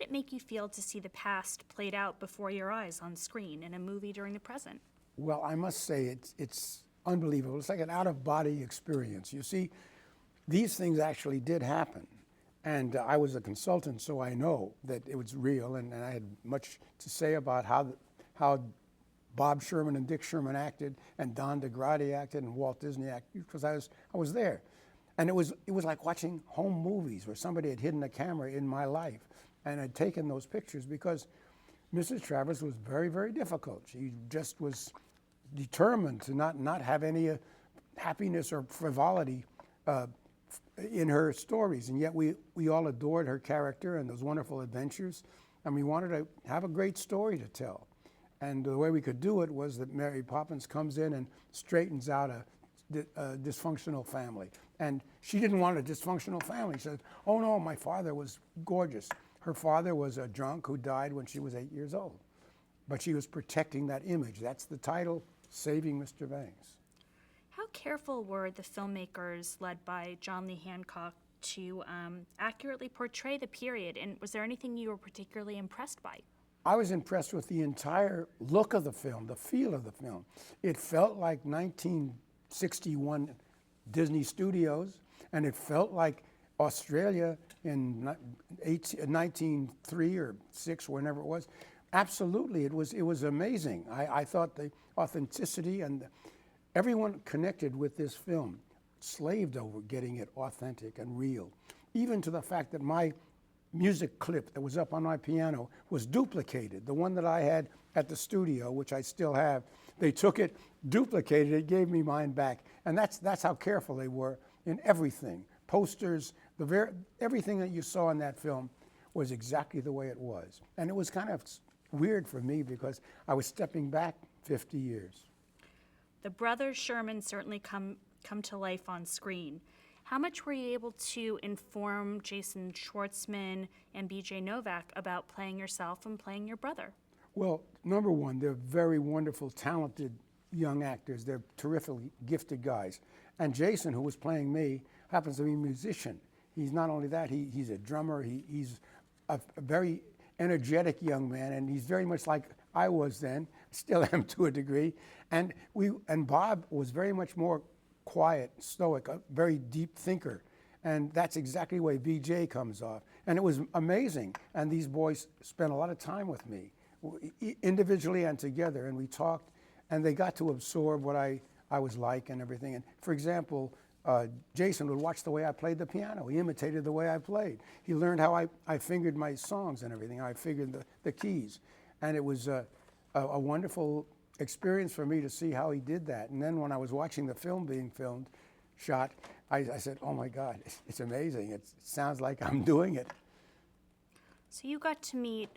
it make you feel to see the past played out before your eyes on screen in a movie during the present? Well, I must say it's unbelievable. It's like an out-of-body experience. You see, these things actually did happen. And I was a consultant, so I know that it was real, and I had much to say about how Bob Sherman and Dick Sherman acted, and Don DeGrady acted, and Walt Disney acted, because I was there. And it was like watching home movies where somebody had hidden a camera in my life and had taken those pictures, because Mrs. Travers was very, very difficult. She just was determined to not have any happiness or frivolity in her stories, and yet we all adored her character and those wonderful adventures, and we wanted to have a great story to tell. And the way we could do it was that Mary Poppins comes in and straightens out a dysfunctional family. And she didn't want a dysfunctional family. She said, oh no, my father was gorgeous. Her father was a drunk who died when she was 8 years old. But she was protecting that image. That's the title, Saving Mr. Banks. How careful were the filmmakers led by John Lee Hancock to accurately portray the period, and was there anything you were particularly impressed by? I was impressed with the entire look of the film, the feel of the film. It felt like 1961 Disney Studios, and it felt like Australia in 1903 or 6, whenever it was. Absolutely, it was amazing. I thought the authenticity and everyone connected with this film slaved over getting it authentic and real, even to the fact that my music clip that was up on my piano was duplicated. The one that I had at the studio, which I still have, they took it, duplicated it, gave me mine back. And that's how careful they were in everything. Posters, everything that you saw in that film was exactly the way it was. And it was kind of weird for me because I was stepping back 50 years. The brothers Sherman certainly come to life on screen. How much were you able to inform Jason Schwartzman and B.J. Novak about playing yourself and playing your brother? Well, number one, they're very wonderful, talented young actors. They're terrifically gifted guys. And Jason, who was playing me, happens to be a musician. He's not only that, he's a drummer. He's a very energetic young man, and he's very much like I was then, still am to a degree. And Bob was very much more quiet, stoic, a very deep thinker. And that's exactly the way BJ comes off. And it was amazing. And these boys spent a lot of time with me, individually and together. And we talked, and they got to absorb what I was like and everything. And for example, Jason would watch the way I played the piano. He imitated the way I played. He learned how I fingered my songs and everything. I figured the keys. And it was a wonderful experience for me to see how he did that. And then when I was watching the film being shot, I said, oh my God, it's amazing. It sounds like I'm doing it. So you got to meet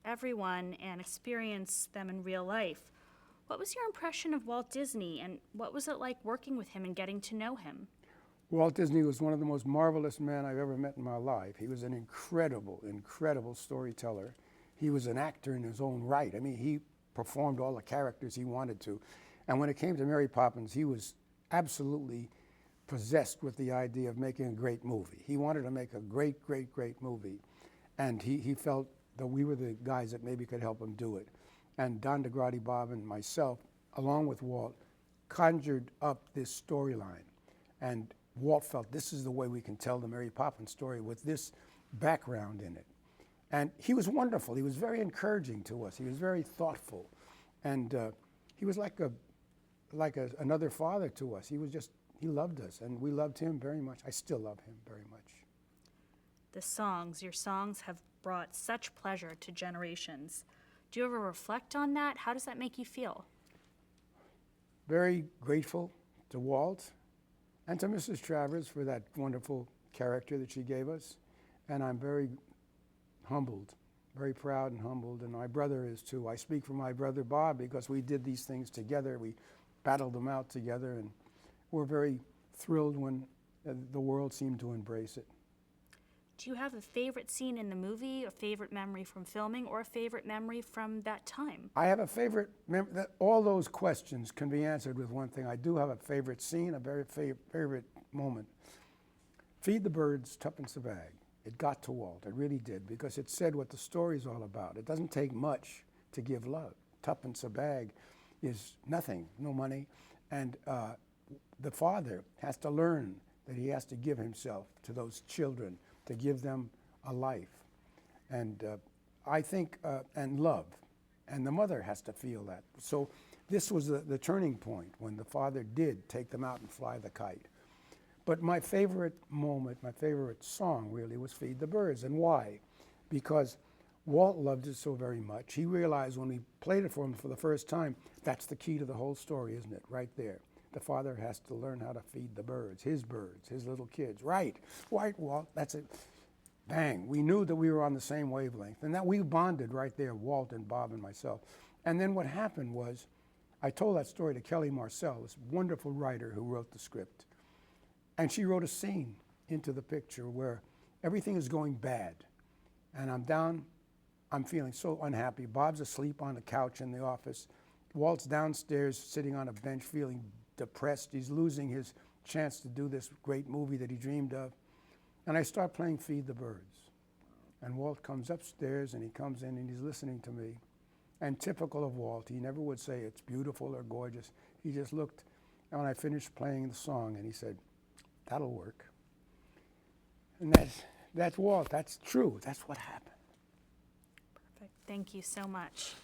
everyone and experience them in real life. What was your impression of Walt Disney, and what was it like working with him and getting to know him? Walt Disney was one of the most marvelous men I've ever met in my life. He was an incredible, incredible storyteller. He was an actor in his own right. I mean, he performed all the characters he wanted to. And when it came to Mary Poppins, he was absolutely possessed with the idea of making a great movie. He wanted to make a great, great, great movie. And he felt that we were the guys that maybe could help him do it. And Don DeGrady, Bob, and myself, along with Walt, conjured up this storyline. And Walt felt this is the way we can tell the Mary Poppins story with this background in it. And he was wonderful. He was very encouraging to us. He was very thoughtful. And he was like another father to us. He loved us, and we loved him very much. I still love him very much. Your songs have brought such pleasure to generations. Do you ever reflect on that? How does that make you feel? Very grateful to Walt and to Mrs. Travers for that wonderful character that she gave us. And I'm very humbled, very proud and humbled, and my brother is too. I speak for my brother Bob because we did these things together. We battled them out together, and we're very thrilled when the world seemed to embrace it. Do you have a favorite scene in the movie, a favorite memory from filming, or a favorite memory from that time? I have a favorite memory. All those questions can be answered with one thing. I do have a favorite scene, a very favorite moment. Feed the birds, tuppence a bag. It got to Walt. It really did, because it said what the story's all about. It doesn't take much to give love. Tuppence a bag is nothing, no money. And the father has to learn that he has to give himself to those children, to give them a life. And I think, and love. And the mother has to feel that. So this was the turning point when the father did take them out and fly the kite. But my favorite moment, my favorite song really was Feed the Birds. And why? Because Walt loved it so very much. He realized when we played it for him for the first time, that's the key to the whole story, isn't it? Right there. The father has to learn how to feed the birds, his little kids. Right, Walt, that's it. Bang, we knew that we were on the same wavelength. And that we bonded right there, Walt and Bob and myself. And then what happened was, I told that story to Kelly Marcel, this wonderful writer who wrote the script. And she wrote a scene into the picture where everything is going bad. And I'm down, I'm feeling so unhappy. Bob's asleep on the couch in the office. Walt's downstairs sitting on a bench feeling depressed. He's losing his chance to do this great movie that he dreamed of. And I start playing Feed the Birds. And Walt comes upstairs and he comes in and he's listening to me. And typical of Walt, he never would say it's beautiful or gorgeous. He just looked, and when I finished playing the song, and he said, "That'll work." And that's Walt. That's true. That's what happened. Perfect. Thank you so much.